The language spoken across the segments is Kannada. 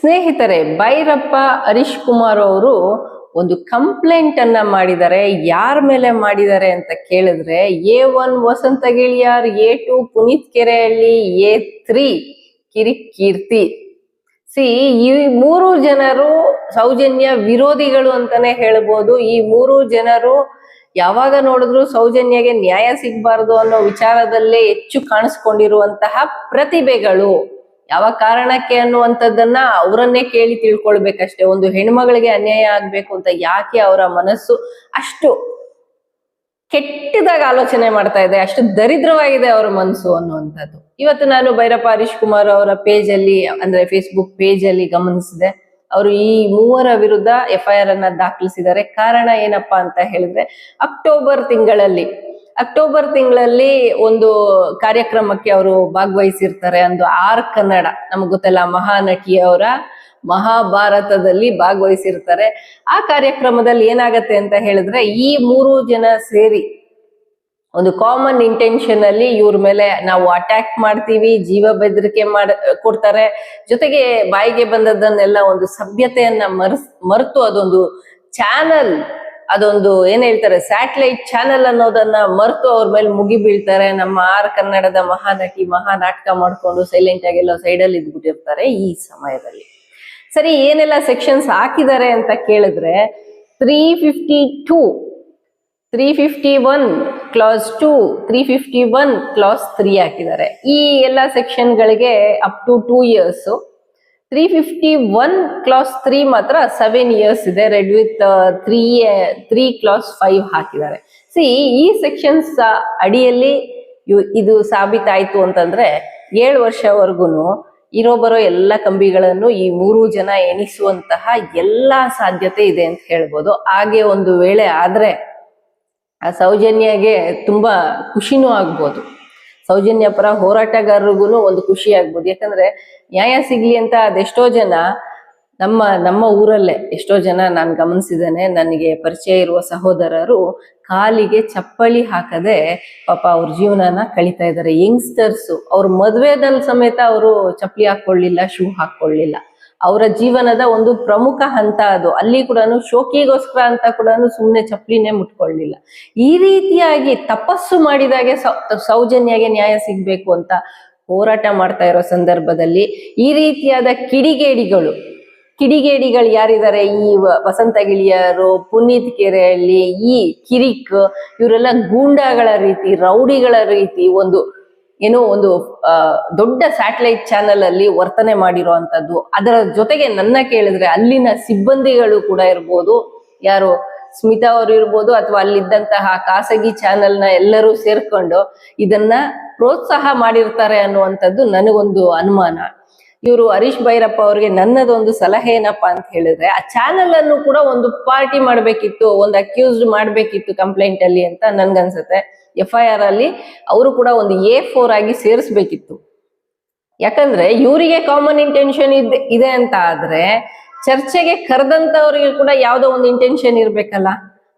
ಸ್ನೇಹಿತರೆ, ಭೈರಪ್ಪ ಹರೀಶ್ ಕುಮಾರ್ ಅವರು ಒಂದು ಕಂಪ್ಲೇಂಟ್ ಅನ್ನ ಮಾಡಿದ್ದಾರೆ. ಯಾರ ಮೇಲೆ ಮಾಡಿದ್ದಾರೆ ಅಂತ ಕೇಳಿದ್ರೆ, A1 ವಸಂತ ಗಿಳಿಯಾರ್, A2 ಪುನೀತ್ ಕೆರೆಹಳ್ಳಿ, A3 ಕಿರಿಕೀರ್ತಿ. ಈ ಮೂರು ಜನರು ಸೌಜನ್ಯ ವಿರೋಧಿಗಳು ಅಂತಾನೆ ಹೇಳ್ಬೋದು. ಈ ಮೂರು ಜನರು ಯಾವಾಗ ನೋಡಿದ್ರು ಸೌಜನ್ಯಗೆ ನ್ಯಾಯ ಸಿಗ್ಬಾರ್ದು ಅನ್ನೋ ವಿಚಾರದಲ್ಲೇ ಹೆಚ್ಚು ಕಾಣಿಸ್ಕೊಂಡಿರುವಂತಹ ಪ್ರತಿಭೆಗಳು. ಯಾವ ಕಾರಣಕ್ಕೆ ಅನ್ನುವಂಥದ್ದನ್ನ ಅವರನ್ನೇ ಕೇಳಿ ತಿಳ್ಕೊಳ್ಬೇಕಷ್ಟೇ. ಒಂದು ಹೆಣ್ಮಗಳಿಗೆ ಅನ್ಯಾಯ ಆಗ್ಬೇಕು ಅಂತ ಯಾಕೆ ಅವರ ಮನಸ್ಸು ಅಷ್ಟು ಕೆಟ್ಟದಾಗ ಆಲೋಚನೆ ಮಾಡ್ತಾ ಇದೆ, ಅಷ್ಟು ದರಿದ್ರವಾಗಿದೆ ಅವರ ಮನಸ್ಸು ಅನ್ನುವಂಥದ್ದು. ಇವತ್ತು ನಾನು ಭೈರಪ್ಪ ಹರೀಶ್ ಕುಮಾರ್ ಅವರ ಪೇಜ್ ಅಲ್ಲಿ, ಅಂದ್ರೆ ಫೇಸ್ಬುಕ್ ಪೇಜ್ ಅಲ್ಲಿ ಗಮನಿಸಿದೆ. ಅವರು ಈ ಮೂವರ ವಿರುದ್ಧ FIR ಅನ್ನ ದಾಖಲಿಸಿದ್ದಾರೆ. ಕಾರಣ ಏನಪ್ಪಾ ಅಂತ ಹೇಳಿದ್ರೆ, ಅಕ್ಟೋಬರ್ ತಿಂಗಳಲ್ಲಿ ಒಂದು ಕಾರ್ಯಕ್ರಮಕ್ಕೆ ಅವರು ಭಾಗವಹಿಸಿರ್ತಾರೆ. ಒಂದು ಕನ್ನಡ, ನಮಗ್ ಗೊತ್ತಲ್ಲ, ಮಹಾನಟಿಯವರ ಮಹಾಭಾರತದಲ್ಲಿ ಭಾಗವಹಿಸಿರ್ತಾರೆ. ಆ ಕಾರ್ಯಕ್ರಮದಲ್ಲಿ ಏನಾಗತ್ತೆ ಅಂತ ಹೇಳಿದ್ರೆ, ಈ ಮೂರು ಜನ ಸೇರಿ ಒಂದು ಕಾಮನ್ ಇಂಟೆನ್ಷನ್ ಅಲ್ಲಿ ಇವ್ರ ಮೇಲೆ ನಾವು ಅಟ್ಯಾಕ್ ಮಾಡ್ತೀವಿ, ಜೀವ ಬೆದರಿಕೆ ಕೊಡ್ತಾರೆ. ಜೊತೆಗೆ ಬಾಯಿಗೆ ಬಂದದ್ದನ್ನೆಲ್ಲ ಒಂದು ಸಭ್ಯತೆಯನ್ನ ಮರೆತು ಅದೊಂದು ಚಾನಲ್, ಅದೊಂದು ಏನ್ ಹೇಳ್ತಾರೆ, ಸ್ಯಾಟಲೈಟ್ ಚಾನೆಲ್ ಅನ್ನೋದನ್ನ ಮರೆತು ಅವ್ರ ಮೇಲೆ ಮುಗಿ ಬೀಳ್ತಾರೆ. ನಮ್ಮ ಕನ್ನಡದ ಮಹಾನಟಿ ನಾಟಕ ಮಾಡ್ಕೊಂಡು ಸೈಲೆಂಟ್ ಆಗಿ ಎಲ್ಲ ಸೈಡಲ್ಲಿ ಇದ್ಬಿಟ್ಟಿರ್ತಾರೆ. ಈ ಸಮಯದಲ್ಲಿ ಸರಿ ಏನೆಲ್ಲ ಸೆಕ್ಷನ್ಸ್ ಹಾಕಿದ್ದಾರೆ ಅಂತ ಕೇಳಿದ್ರೆ, 351 ಕ್ಲಾಸ್ 2, 351 ಕ್ಲಾಸ್ 3 ಹಾಕಿದ್ದಾರೆ. ಈ ಎಲ್ಲ ಸೆಕ್ಷನ್ ಗಳಿಗೆ ಅಪ್ ಟು 2 years. 351 ಕ್ಲಾಸ್ 3 ಮಾತ್ರ 7 years ಇದೆ. ರೆಡ್ ವಿತ್ 3 ಕ್ಲಾಸ್ 5 ಹಾಕಿದ್ದಾರೆ. ಈ ಸೆಕ್ಷನ್ಸ್ ಅಡಿಯಲ್ಲಿ ಇದು ಸಾಬೀತಾಯ್ತು ಅಂತಂದ್ರೆ 7 ವರ್ಷವರೆಗೂ ಇರೋ ಎಲ್ಲ ಕಂಬಿಗಳನ್ನು ಈ ಮೂರು ಜನ ಎಣಿಸುವಂತಹ ಎಲ್ಲಾ ಸಾಧ್ಯತೆ ಇದೆ ಅಂತ ಹೇಳ್ಬೋದು. ಹಾಗೆ ಒಂದು ವೇಳೆ ಆದ್ರೆ ಆ ಸೌಜನ್ಯಗೆ ತುಂಬಾ ಖುಷಿನೂ ಆಗ್ಬೋದು. ಸೌಜನ್ಯ ಪರ ಹೋರಾಟಗಾರರಿಗೂ ಒಂದು ಖುಷಿ ಆಗ್ಬೋದು. ಯಾಕಂದ್ರೆ ನ್ಯಾಯ ಸಿಗ್ಲಿ ಅಂತ ಅದೆಷ್ಟೋ ಜನ ನಮ್ಮ ಊರಲ್ಲೇ ಎಷ್ಟೋ ಜನ ನಾನು ಗಮನಿಸಿದ್ದೇನೆ. ನನಗೆ ಪರಿಚಯ ಇರುವ ಸಹೋದರರು ಕಾಲಿಗೆ ಚಪ್ಪಲಿ ಹಾಕದೆ ಪಾಪ ಅವ್ರ ಜೀವನನ ಕಳೀತಾ ಇದ್ದಾರೆ. ಯಂಗ್ಸ್ಟರ್ಸ್ ಅವ್ರ ಮದ್ವೆದಲ್ಲಿ ಸಮೇತ ಅವರು ಚಪ್ಪಲಿ ಹಾಕೊಳ್ಳಿಲ್ಲ, ಶೂ ಹಾಕೊಳ್ಳಿಲ್ಲ. ಅವರ ಜೀವನದ ಒಂದು ಪ್ರಮುಖ ಹಂತ ಅದು. ಅಲ್ಲಿ ಕೂಡ ಶೋಕಿಗೋಸ್ಕರ ಅಂತ ಕೂಡ ಸುಮ್ನೆ ಚಪ್ಪಲಿನೇ ಮುಟ್ಕೊಳ್ಳಿಲ್ಲ. ಈ ರೀತಿಯಾಗಿ ತಪಸ್ಸು ಮಾಡಿದಾಗೆ ಸೌಜನ್ಯಗೆ ನ್ಯಾಯ ಸಿಗ್ಬೇಕು ಅಂತ ಹೋರಾಟ ಮಾಡ್ತಾ ಇರೋ ಸಂದರ್ಭದಲ್ಲಿ ಈ ರೀತಿಯಾದ ಕಿಡಿಗೇಡಿಗಳು ಯಾರಿದ್ದಾರೆ, ಈ ವಸಂತ ಗಿಳಿಯರು, ಪುನೀತ್ ಕೆರೆಹಳ್ಳಿ, ಈ ಕಿರಿಕ್, ಇವರೆಲ್ಲ ಗೂಂಡಾಗಳ ರೀತಿ, ರೌಡಿಗಳ ರೀತಿ ಒಂದು ದೊಡ್ಡ ಸ್ಯಾಟಲೈಟ್ ಚಾನೆಲ್ ಅಲ್ಲಿ ವರ್ತನೆ ಮಾಡಿರುವಂತದ್ದು. ಅದರ ಜೊತೆಗೆ ನನ್ನ ಕೇಳಿದ್ರೆ ಅಲ್ಲಿನ ಸಿಬ್ಬಂದಿಗಳು ಕೂಡ ಇರ್ಬೋದು, ಯಾರು ಸ್ಮಿತಾ ಅವರು ಇರ್ಬೋದು, ಅಥವಾ ಅಲ್ಲಿದ್ದಂತಹ ಖಾಸಗಿ ಚಾನೆಲ್ ನ ಎಲ್ಲರೂ ಸೇರ್ಕೊಂಡು ಇದನ್ನ ಪ್ರೋತ್ಸಾಹ ಮಾಡಿರ್ತಾರೆ ಅನ್ನುವಂಥದ್ದು ನನಗೊಂದು ಅನುಮಾನ. ಇವರು ಹರೀಶ್ ಭೈರಪ್ಪ ಅವ್ರಿಗೆ ನನ್ನದೊಂದು ಸಲಹೆ ಏನಪ್ಪಾ ಅಂತ ಹೇಳಿದ್ರೆ, ಆ ಚಾನೆಲ್ ಅನ್ನು ಕೂಡ ಒಂದು ಪಾರ್ಟಿ ಮಾಡ್ಬೇಕಿತ್ತು, ಒಂದು ಅಕ್ಯೂಸ್ಡ್ ಮಾಡ್ಬೇಕಿತ್ತು ಕಂಪ್ಲೇಂಟ್ ಅಲ್ಲಿ ಅಂತ ನನ್ಗನ್ಸುತ್ತೆ. FIR ಅಲ್ಲಿ ಅವರು ಕೂಡ ಒಂದು A4 ಆಗಿ ಸೇರಿಸ್ಬೇಕಿತ್ತು. ಯಾಕಂದ್ರೆ ಇವರಿಗೆ ಕಾಮನ್ ಇಂಟೆನ್ಷನ್ ಇದೆ ಅಂತ ಆದ್ರೆ ಚರ್ಚೆಗೆ ಕರೆದಂತವ್ರಿಗೆ ಕೂಡ ಯಾವ್ದೋ ಒಂದು ಇಂಟೆನ್ಷನ್ ಇರ್ಬೇಕಲ್ಲ.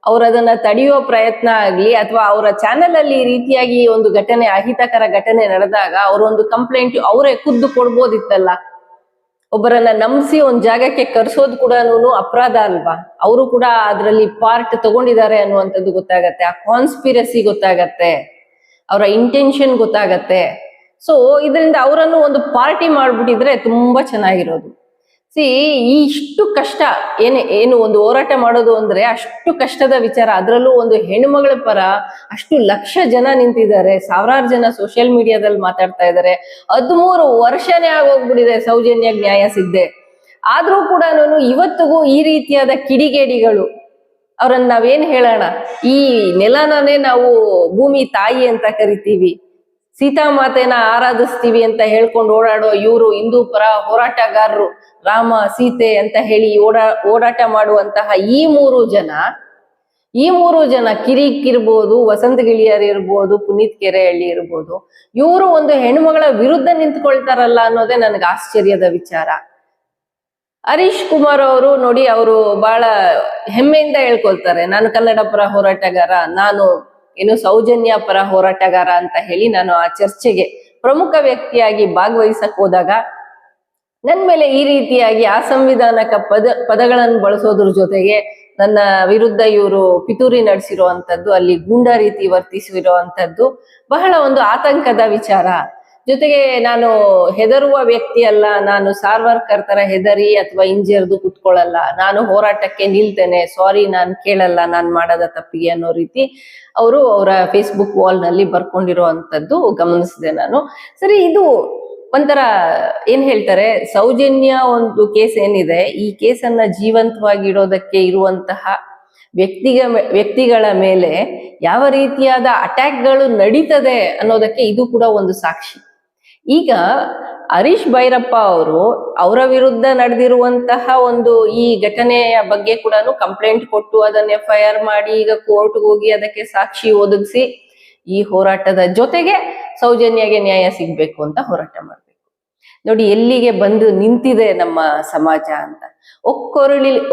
ಅವ್ರು ಅದನ್ನ ತಡೆಯುವ ಪ್ರಯತ್ನ ಆಗ್ಲಿ, ಅಥವಾ ಅವರ ಚಾನೆಲ್ ಅಲ್ಲಿ ಈ ರೀತಿಯಾಗಿ ಒಂದು ಘಟನೆ, ಅಹಿತಕರ ಘಟನೆ ನಡೆದಾಗ ಅವರೊಂದು ಕಂಪ್ಲೇಂಟ್ ಅವರೇ ಖುದ್ದು ಕೊಡ್ಬೋದಿತ್ತಲ್ಲ. ಒಬ್ಬರನ್ನ ನಂಬಿಸಿ ಒಂದ್ ಜಾಗಕ್ಕೆ ಕರ್ಸೋದು ಕೂಡ ಅಪರಾಧ ಅಲ್ವಾ? ಅವರು ಕೂಡ ಅದ್ರಲ್ಲಿ ಪಾರ್ಟ್ ತಗೊಂಡಿದ್ದಾರೆ ಅನ್ನುವಂಥದ್ದು ಗೊತ್ತಾಗತ್ತೆ. ಆ ಕಾನ್ಸ್ಪಿರಸಿ ಗೊತ್ತಾಗತ್ತೆ, ಅವರ ಇಂಟೆನ್ಷನ್ ಗೊತ್ತಾಗತ್ತೆ. ಇದರಿಂದ ಅವರನ್ನು ಒಂದು ಪಾರ್ಟಿ ಮಾಡ್ಬಿಟ್ಟಿದ್ರೆ ತುಂಬಾ ಚೆನ್ನಾಗಿರೋದು. ಇಷ್ಟು ಕಷ್ಟ ಏನು ಒಂದು ಹೋರಾಟ ಮಾಡೋದು ಅಂದ್ರೆ ಅಷ್ಟು ಕಷ್ಟದ ವಿಚಾರ. ಅದರಲ್ಲೂ ಒಂದು ಹೆಣ್ಮಗಳ ಪರ ಅಷ್ಟು ಲಕ್ಷ ಜನ ನಿಂತಿದ್ದಾರೆ, ಸಾವಿರಾರು ಜನ ಸೋಷಿಯಲ್ ಮೀಡಿಯಾದಲ್ಲಿ ಮಾತಾಡ್ತಾ ಇದ್ದಾರೆ. 13 ವರ್ಷನೇ ಆಗೋಗ್ಬಿಟ್ಟಿದೆ ಸೌಜನ್ಯಗ್ ನ್ಯಾಯ ಸಿಗದೆ. ಆದ್ರೂ ಕೂಡ ಇವತ್ತಿಗೂ ಈ ರೀತಿಯಾದ ಕಿಡಿಗೇಡಿಗಳು, ಅವ್ರನ್ನ ನಾವೇನ್ ಹೇಳೋಣ, ಈ ನೆಲನೇ ನಾವು ಭೂಮಿ ತಾಯಿ ಅಂತ ಕರಿತೀವಿ, ಸೀತಾಮಾತೆನ ಆರಾಧಿಸ್ತೀವಿ ಅಂತ ಹೇಳ್ಕೊಂಡು ಓಡಾಡೋ ಇವರು ಹಿಂದೂ ಪರ ಹೋರಾಟಗಾರರು, ರಾಮ ಸೀತೆ ಅಂತ ಹೇಳಿ ಓಡಾಟ ಮಾಡುವಂತಹ ಈ ಮೂರು ಜನ ಕಿರಿಕ್ ಇರ್ಬೋದು, ವಸಂತ ಗಿಳಿಯರ್ ಇರ್ಬೋದು, ಪುನೀತ್ ಕೆರೆಹಳ್ಳಿ ಇರ್ಬೋದು, ಇವರು ಒಂದು ಹೆಣ್ಮಗಳ ವಿರುದ್ಧ ನಿಂತ್ಕೊಳ್ತಾರಲ್ಲ ಅನ್ನೋದೇ ನನಗೆ ಆಶ್ಚರ್ಯದ ವಿಚಾರ. ಹರೀಶ್ ಕುಮಾರ್ ಅವರು ನೋಡಿ, ಅವರು ಬಹಳ ಹೆಮ್ಮೆಯಿಂದ ಹೇಳ್ಕೊಳ್ತಾರೆ, ನಾನು ಕನ್ನಡ ಪರ ಹೋರಾಟಗಾರ, ನಾನು ಸೌಜನ್ಯ ಪರ ಹೋರಾಟಗಾರ ಅಂತ ಹೇಳಿ ನಾನು ಆ ಚರ್ಚೆಗೆ ಪ್ರಮುಖ ವ್ಯಕ್ತಿಯಾಗಿ ಭಾಗವಹಿಸಕ್ ಹೋದಾಗ ನನ್ ಮೇಲೆ ಈ ರೀತಿಯಾಗಿ ಅಸಂವಿಧಾನಕ ಪದಗಳನ್ನು ಬಳಸೋದ್ರ ಜೊತೆಗೆ ನನ್ನ ವಿರುದ್ಧ ಇವರು ಪಿತೂರಿ ನಡೆಸಿರುವಂತದ್ದು, ಅಲ್ಲಿ ಗೂಂಡಾ ರೀತಿ ವರ್ತಿಸಿರುವಂತದ್ದು ಬಹಳ ಒಂದು ಆತಂಕದ ವಿಚಾರ. ಜೊತೆಗೆ ನಾನು ಹೆದರುವ ವ್ಯಕ್ತಿ ಅಲ್ಲ, ನಾನು ಸಾರ್ವರ್ಕರ್ ತರ ಹೆದರಿ ಅಥವಾ ಹಿಂಜರಿದು ಕುತ್ಕೊಳ್ಳಲ್ಲ, ನಾನು ಹೋರಾಟಕ್ಕೆ ನಿಲ್ತೇನೆ, ಸಾರಿ ನಾನು ಕೇಳಲ್ಲ ನಾನು ಮಾಡದ ತಪ್ಪಿಗೆ ಅನ್ನೋ ರೀತಿ ಅವರು ಅವರ ಫೇಸ್ಬುಕ್ ವಾಲ್ ನಲ್ಲಿ ಬರ್ಕೊಂಡಿರುವಂತದ್ದು ಗಮನಿಸಿದೆ ನಾನು. ಸರಿ, ಇದು ಒಂಥರ ಏನ್ ಹೇಳ್ತಾರೆ, ಸೌಜನ್ಯ ಒಂದು ಕೇಸ್ ಏನಿದೆ, ಈ ಕೇಸನ್ನ ಜೀವಂತವಾಗಿ ಇಡೋದಕ್ಕೆ ಇರುವಂತಹ ವ್ಯಕ್ತಿಗಳ ಮೇಲೆ ಯಾವ ರೀತಿಯಾದ ಅಟ್ಯಾಕ್ಗಳು ನಡೀತದೆ ಅನ್ನೋದಕ್ಕೆ ಇದು ಕೂಡ ಒಂದು ಸಾಕ್ಷಿ. ಈಗ ಹರೀಶ್ ಭೈರಪ್ಪ ಅವರು ಅವರ ವಿರುದ್ಧ ನಡೆದಿರುವಂತಹ ಒಂದು ಈ ಘಟನೆಯ ಬಗ್ಗೆ ಕೂಡ ಕಂಪ್ಲೇಂಟ್ ಕೊಟ್ಟು ಅದನ್ನ FIR ಮಾಡಿ ಈಗ ಕೋರ್ಟ್ಗೆ ಹೋಗಿ ಅದಕ್ಕೆ ಸಾಕ್ಷಿ ಒದಗಿಸಿ ಈ ಹೋರಾಟದ ಜೊತೆಗೆ ಸೌಜನ್ಯಗೆ ನ್ಯಾಯ ಸಿಗ್ಬೇಕು ಅಂತ ಹೋರಾಟ ಮಾಡ್ಬೇಕು. ನೋಡಿ ಎಲ್ಲಿಗೆ ಬಂದು ನಿಂತಿದೆ ನಮ್ಮ ಸಮಾಜ ಅಂತ.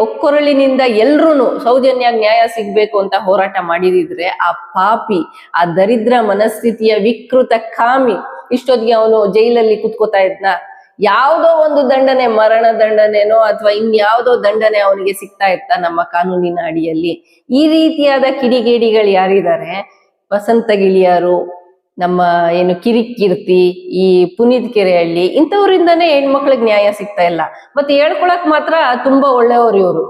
ಒಕ್ಕೊರಳಿನಿಂದ ಎಲ್ರು ಸೌಜನ್ಯಾಗ ನ್ಯಾಯ ಸಿಗ್ಬೇಕು ಅಂತ ಹೋರಾಟ ಮಾಡಿದಿದ್ರೆ ಆ ಪಾಪಿ, ಆ ದರಿದ್ರ ಮನಸ್ಥಿತಿಯ ವಿಕೃತ ಕಾಮಿ ಇಷ್ಟೊತ್ತಿಗೆ ಅವನು ಜೈಲಲ್ಲಿ ಕುತ್ಕೋತಾ ಇದ್ನ? ಯಾವ್ದೋ ಒಂದು ದಂಡನೆ, ಮರಣ ದಂಡನೆನೋ ಅಥವಾ ಇನ್ಯಾವುದೋ ದಂಡನೆ ಅವನಿಗೆ ಸಿಗ್ತಾ ಇತ್ತ ನಮ್ಮ ಕಾನೂನಿನ ಅಡಿಯಲ್ಲಿ? ಈ ರೀತಿಯಾದ ಕಿಡಿಗೇಡಿಗಳು ಯಾರಿದ್ದಾರೆ, ವಸಂತ ಗಿಳಿಯಾರು, ನಮ್ಮ ಏನು ಕಿರಿಕೀರ್ತಿ, ಈ ಪುನೀತ್ ಕೆರೆಹಳ್ಳಿ, ಇಂಥವ್ರಿಂದಾನೇ ಹೆಣ್ಮಕ್ಳಿಗೆ ನ್ಯಾಯ ಸಿಗ್ತಾ ಇಲ್ಲ. ಮತ್ತೆ ಹೇಳ್ಕೊಳಕ್ ಮಾತ್ರ ತುಂಬಾ ಒಳ್ಳೆಯವರು ಇವರು.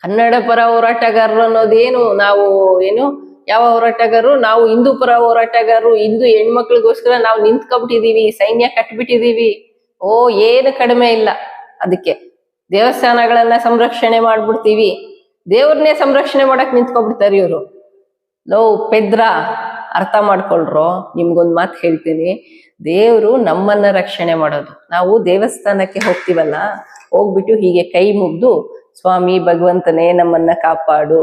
ಕನ್ನಡ ಪರ ಹೋರಾಟಗಾರರು ಅನ್ನೋದೇನು, ನಾವು ಏನು ಯಾವ ಹೋರಾಟಗಾರರು, ನಾವು ಹಿಂದೂ ಪರ ಹೋರಾಟಗಾರರು, ಹಿಂದೂ ಹೆಣ್ಮಕ್ಳಿಗೋಸ್ಕರ ನಾವು ನಿಂತ್ಕೊಬಿಟ್ಟಿದೀವಿ, ಸೈನ್ಯ ಕಟ್ಬಿಟ್ಟಿದೀವಿ. ಓ, ಏನು ಕಡಿಮೆ ಇಲ್ಲ. ಅದಕ್ಕೆ ದೇವಸ್ಥಾನಗಳನ್ನ ಸಂರಕ್ಷಣೆ ಮಾಡ್ಬಿಡ್ತೀವಿ, ದೇವ್ರನ್ನೇ ಸಂರಕ್ಷಣೆ ಮಾಡಕ್ ನಿಂತ್ಕೊಬಿಡ್ತಾರೆ ಇವರು. ಲೋ ಪೆದ್ರ, ಅರ್ಥ ಮಾಡ್ಕೊಳ್ರೋ, ನಿಮ್ಗೊಂದ್ ಮಾತು ಹೇಳ್ತೀನಿ, ದೇವ್ರು ನಮ್ಮನ್ನ ರಕ್ಷಣೆ ಮಾಡೋದು. ನಾವು ದೇವಸ್ಥಾನಕ್ಕೆ ಹೋಗ್ತೀವಲ್ಲ, ಹೋಗ್ಬಿಟ್ಟು ಹೀಗೆ ಕೈ ಮುಗ್ದು ಸ್ವಾಮಿ ಭಗವಂತನೇ ನಮ್ಮನ್ನ ಕಾಪಾಡು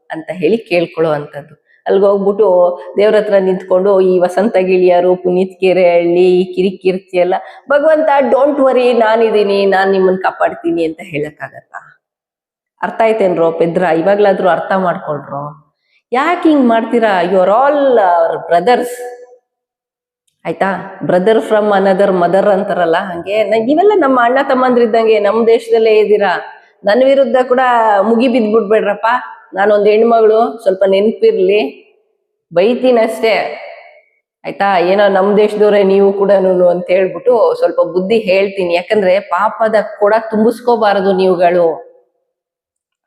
ಅಂತ ಹೇಳಿ ಕೇಳ್ಕೊಳ್ಳೋ ಅಂತದ್ದು. ಅಲ್ಗೆ ಹೋಗ್ಬಿಟ್ಟು ದೇವ್ರ ಹತ್ರ ನಿಂತ್ಕೊಂಡು ಈ ವಸಂತ ಗಿಳಿಯಾರು, ಪುನೀತ್ ಕೆರೆಹಳ್ಳಿ, ಈ ಕಿರಿಕೀರ್ತಿ ಎಲ್ಲ ಭಗವಂತ ಡೋಂಟ್ ವರಿ ನಾನಿದ್ದೀನಿ, ನಾನ್ ನಿಮ್ಮನ್ನ ಕಾಪಾಡ್ತೀನಿ ಅಂತ ಹೇಳಕ್ಕಾಗತ್ತ? ಅರ್ಥ ಆಯ್ತೇನ್ರೋ ಪೆದ್ರ? ಇವಾಗ್ಲಾದ್ರೂ ಅರ್ಥ ಮಾಡ್ಕೊಳ್ರೋ. ಯಾಕೆ ಹಿಂಗ್ ಮಾಡ್ತೀರಾ? ಯು ಆರ್ ಆಲ್ ಬ್ರದರ್ಸ್, ಆಯ್ತಾ? ಬ್ರದರ್ ಫ್ರಮ್ ಅನದರ್ ಮದರ್ ಅಂತಾರಲ್ಲ, ಹಂಗೆ ನೀವೆಲ್ಲ ನಮ್ಮ ಅಣ್ಣ ತಮ್ಮಂದ್ರಿದ್ದಂಗೆ ನಮ್ಮ ದೇಶದಲ್ಲೇ ಇದ್ದೀರಾ. ನನ್ನ ವಿರುದ್ಧ ಕೂಡ ಮುಗಿ ಬಿದ್ಬಿಡ್ಬೇಡ್ರಪ್ಪ, ನಾನೊಂದು ಹೆಣ್ಮಗಳು, ಸ್ವಲ್ಪ ನೆನ್ಪಿರ್ಲಿ, ಬೈತೀನಷ್ಟೇ, ಆಯ್ತಾ? ಏನೋ ನಮ್ ದೇಶದವ್ರೆ ನೀವು ಕೂಡ ಅಂತ ಹೇಳ್ಬಿಟ್ಟು ಸ್ವಲ್ಪ ಬುದ್ಧಿ ಹೇಳ್ತೀನಿ. ಯಾಕಂದ್ರೆ ಪಾಪದ ಕೂಡ ತುಂಬಿಸ್ಕೋಬಾರದು ನೀವುಗಳು.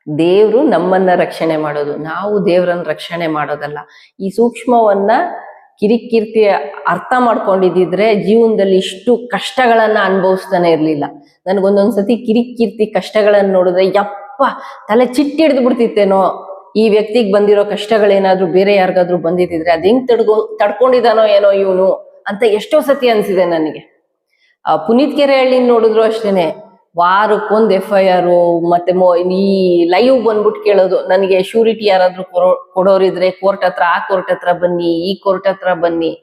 ದೇವ್ರು ನಮ್ಮನ್ನ ರಕ್ಷಣೆ ಮಾಡೋದು, ನಾವು ದೇವ್ರನ್ನ ರಕ್ಷಣೆ ಮಾಡೋದಲ್ಲ. ಈ ಸೂಕ್ಷ್ಮವನ್ನ ಕಿರಿಕೀರ್ತಿ ಅರ್ಥ ಮಾಡ್ಕೊಂಡಿದ್ರೆ ಜೀವನದಲ್ಲಿ ಇಷ್ಟು ಕಷ್ಟಗಳನ್ನ ಅನುಭವಿಸ್ತಾನೆ ಇರ್ಲಿಲ್ಲ. ನನ್ಗೊಂದೊಂದ್ಸತಿ ಕಿರಿಕೀರ್ತಿ ಕಷ್ಟಗಳನ್ನ ನೋಡಿದ್ರೆ ಯಪ್ಪ ತಲೆ ಚಿಟ್ಟಿಡ್ದು ಬಿಡ್ತಿತ್ತೇನೋ, ಈ ವ್ಯಕ್ತಿಗೆ ಬಂದಿರೋ ಕಷ್ಟಗಳೇನಾದ್ರೂ ಬೇರೆ ಯಾರಿಗಾದ್ರೂ ಬಂದಿದ್ರೆ ಅದ್ ಹೆಂಗ್ ತಡ್ಕೊಂಡಿದಾನೋ ಏನೋ ಇವನು ಅಂತ ಎಷ್ಟೋ ಸತಿ ಅನ್ಸಿದೆ ನನಗೆ. ಪುನೀತ್ ಕೆರೆಹಳ್ಳಿ ನೋಡಿದ್ರು ಅಷ್ಟೇನೆ, ವಾರಕ್ಕೊಂದು FIR, ಮತ್ತೆ ಈ ಲೈವ್ ಬಂದ್ಬಿಟ್ಟು ಕೇಳೋದು, ನನಗೆ ಶ್ಯೂರಿಟಿ ಯಾರಾದ್ರೂ ಕೊಡೋರಿದ್ರೆ ಕೋರ್ಟ್ ಹತ್ರ, ಆ ಕೋರ್ಟ್ ಹತ್ರ ಬನ್ನಿ, ಈ ಕೋರ್ಟ್ ಹತ್ರ ಬನ್ನಿ.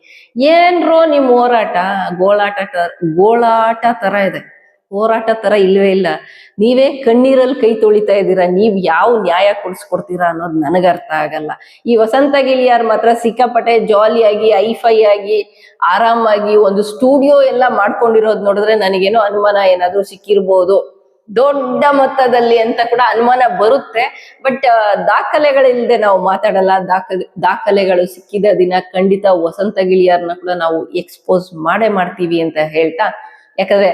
ಏನ್ರೋ ನಿಮ್ ಹೋರಾಟ ಗೋಳಾಟ ತರ ಇದೆ, ಹೋರಾಟ ತರ ಇಲ್ವೇ ಇಲ್ಲ. ನೀವೇ ಕಣ್ಣೀರಲ್ಲಿ ಕೈ ತೊಳಿತಾ ಇದ್ದೀರಾ, ನೀವ್ ಯಾವ ನ್ಯಾಯ ಕೊಡ್ಸ್ಕೊಡ್ತೀರಾ ಅನ್ನೋದು ನನಗ ಅರ್ಥ ಆಗಲ್ಲ. ಈ ವಸಂತ ಗಿಳಿಯಾರ್ ಮಾತ್ರ ಸಿಕ್ಕಾಪಟ್ಟೆ ಜಾಲಿಯಾಗಿ ಐಫೈ ಆಗಿ ಆರಾಮಾಗಿ ಒಂದು ಸ್ಟುಡಿಯೋ ಎಲ್ಲ ಮಾಡ್ಕೊಂಡಿರೋದು ನೋಡಿದ್ರೆ ನನಗೇನೋ ಅನುಮಾನ ಏನಾದ್ರೂ ಸಿಕ್ಕಿರ್ಬೋದು ದೊಡ್ಡ ಮೊತ್ತದಲ್ಲಿ ಅಂತ ಕೂಡ ಅನುಮಾನ ಬರುತ್ತೆ. ಬಟ್ ದಾಖಲೆಗಳಿಲ್ಲದೆ ನಾವು ಮಾತಾಡಲ್ಲ. ದಾಖಲೆಗಳು ಸಿಕ್ಕಿದ ದಿನ ಖಂಡಿತ ವಸಂತ ಗಿಳಿಯಾರ್ನ ಕೂಡ ನಾವು ಎಕ್ಸ್ಪೋಸ್ ಮಾಡ್ತೀವಿ ಅಂತ ಹೇಳ್ತಾ, ಯಾಕಂದ್ರೆ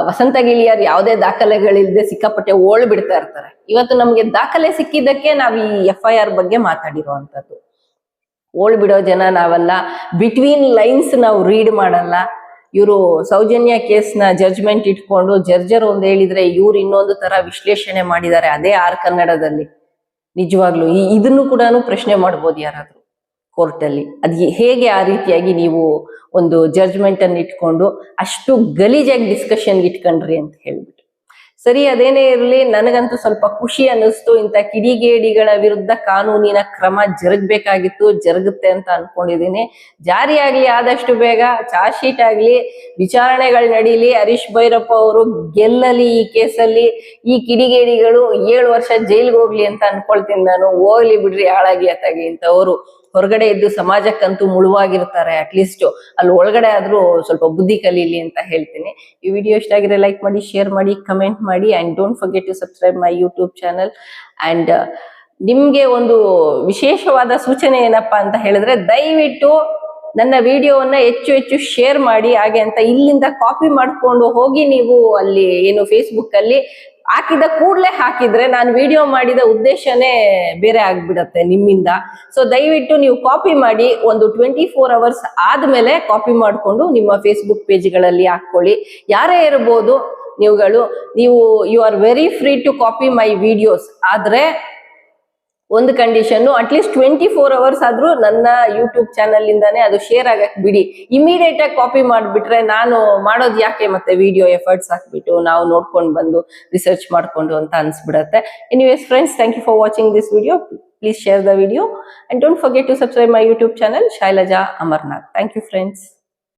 ವಸಂತ ಗಿಳಿಯಾರ್ ಯಾವುದೇ ದಾಖಲೆಗಳಿಲ್ಲದೆ ಸಿಕ್ಕಾಪಟ್ಟೆ ಓಳ್ ಬಿಡ್ತಾ ಇರ್ತಾರೆ. ಇವತ್ತು ನಮ್ಗೆ ದಾಖಲೆ ಸಿಕ್ಕಿದ್ದಕ್ಕೆ ನಾವ್ ಈ FIR ಬಗ್ಗೆ ಮಾತಾಡಿರುವಂತದ್ದು. ಓಳ್ ಬಿಡೋ ಜನ ನಾವಲ್ಲ, ಬಿಟ್ವೀನ್ ಲೈನ್ಸ್ ನಾವು ರೀಡ್ ಮಾಡಲ್ಲ. ಇವರು ಸೌಜನ್ಯ ಕೇಸ್ನ ಜಡ್ಜ್ಮೆಂಟ್ ಇಟ್ಕೊಂಡು ಜಡ್ಜರ್ ಒಂದ್ ಹೇಳಿದ್ರೆ ಇವ್ರು ಇನ್ನೊಂದು ತರ ವಿಶ್ಲೇಷಣೆ ಮಾಡಿದ್ದಾರೆ ಅದೇ ಕನ್ನಡದಲ್ಲಿ. ನಿಜವಾಗ್ಲು ಇದನ್ನು ಕೂಡ ಪ್ರಶ್ನೆ ಮಾಡ್ಬೋದು ಯಾರಾದ್ರೂ ಕೋರ್ಟಲ್ಲಿ. ಅದ್ ಹೇಗೆ ಆ ರೀತಿಯಾಗಿ ನೀವು ಒಂದು ಜಡ್ಜ್ಮೆಂಟ್ ಅನ್ನು ಇಟ್ಕೊಂಡು ಅಷ್ಟು ಗಲೀಜಾಗಿ ಡಿಸ್ಕಷನ್ ಇಟ್ಕೊಂಡ್ರಿ ಅಂತ ಹೇಳ್ಬಿಟ್ಟು. ಸರಿ, ಅದೇನೇ ಇರ್ಲಿ, ನನಗಂತೂ ಸ್ವಲ್ಪ ಖುಷಿ ಅನ್ನಿಸ್ತು. ಇಂಥ ಕಿಡಿಗೇಡಿಗಳ ವಿರುದ್ಧ ಕಾನೂನಿನ ಕ್ರಮ ಜರುಗಬೇಕಾಗಿತ್ತು, ಜರುಗುತ್ತೆ ಅಂತ ಅನ್ಕೊಂಡಿದೀನಿ. ಜಾರಿ ಆಗ್ಲಿ ಆದಷ್ಟು ಬೇಗ, ಚಾರ್ಜ್ ಶೀಟ್ ಆಗ್ಲಿ, ವಿಚಾರಣೆಗಳು ನಡೀಲಿ, ಹರೀಶ್ ಭೈರಪ್ಪ ಅವರು ಗೆಲ್ಲಲಿ ಈ ಕೇಸಲ್ಲಿ. ಈ ಕಿಡಿಗೇಡಿಗಳು 7 ವರ್ಷ ಜೈಲ್ಗೆ ಹೋಗ್ಲಿ ಅಂತ ಅನ್ಕೊಳ್ತೀನಿ ನಾನು. ಹೋಗ್ಲಿ ಬಿಡ್ರಿ, ಹಾಳಾಗಿ ಅತ್ತಾಗಿ ಇಂಥವ್ರು ಹೊರಗಡೆ ಇದ್ದು ಸಮಾಜಕ್ಕಂತೂ ಮುಳುವಾಗಿರ್ತಾರೆ, ಅಟ್ಲೀಸ್ಟ್ ಅಲ್ಲಿ ಒಳಗಡೆ ಆದ್ರೂ ಸ್ವಲ್ಪ ಬುದ್ಧಿ ಕಲೀಲಿ ಅಂತ ಹೇಳ್ತೀನಿ. ಈ ವಿಡಿಯೋ ಇಷ್ಟ ಆಗಿದ್ರೆ ಲೈಕ್ ಮಾಡಿ, ಶೇರ್ ಮಾಡಿ, ಕಮೆಂಟ್ ಮಾಡಿ, and don't forget to subscribe my YouTube channel. And ನಿಮ್ಗೆ ಒಂದು ವಿಶೇಷವಾದ ಸೂಚನೆ ಏನಪ್ಪಾ ಅಂತ ಹೇಳಿದ್ರೆ, ದಯವಿಟ್ಟು ನನ್ನ ವಿಡಿಯೋವನ್ನ ಹೆಚ್ಚು ಶೇರ್ ಮಾಡಿ. ಹಾಗೆ ಅಂತ ಇಲ್ಲಿಂದ ಕಾಪಿ ಮಾಡ್ಕೊಂಡು ಹೋಗಿ ನೀವು ಅಲ್ಲಿ ಏನು ಫೇಸ್ಬುಕ್ ಅಲ್ಲಿ ಹಾಕಿದ ಕೂಡ್ಲೆ ಹಾಕಿದ್ರೆ ನಾನು ವಿಡಿಯೋ ಮಾಡಿದ ಉದ್ದೇಶನೇ ಬೇರೆ ಆಗ್ಬಿಡತ್ತೆ ನಿಮ್ಮಿಂದ. ಸೊ ದಯವಿಟ್ಟು ನೀವು ಕಾಪಿ ಮಾಡಿ, ಒಂದು 24 hours ಆದ್ಮೇಲೆ ಕಾಪಿ ಮಾಡ್ಕೊಂಡು ನಿಮ್ಮ ಫೇಸ್ಬುಕ್ ಪೇಜ್ಗಳಲ್ಲಿ ಹಾಕೊಳ್ಳಿ. ಯಾರೇ ಇರ್ಬೋದು ನೀವು you are very free to copy my videos. ಆದ್ರೆ ಒಂದು ಕಂಡೀಷನ್, ಅಟ್ಲೀಸ್ಟ್ 24 hours ಆದ್ರೂ ನನ್ನ ಯೂಟ್ಯೂಬ್ ಚಾನಲ್ ಇಂದಾನೆ ಅದು ಶೇರ್ ಆಗಕ್ ಬಿಡಿ. ಇಮಿಡಿಯೇಟ್ ಆಗಿ ಕಾಪಿ ಮಾಡ್ಬಿಟ್ರೆ ನಾನು ಮಾಡೋದು ಯಾಕೆ ಮತ್ತೆ ವಿಡಿಯೋ ಎಫರ್ಟ್ಸ್ ಹಾಕ್ಬಿಟ್ಟು ನಾವು ನೋಡ್ಕೊಂಡು ಬಂದು ರಿಸರ್ಚ್ ಮಾಡ್ಕೊಂಡು ಅಂತ ಅನ್ಸ್ಬಿಡತ್ತೆ. Anyways friends, thank you for watching this video. Please share the video and don't forget to subscribe my YouTube channel, Shailaja Amarnath. Thank you friends.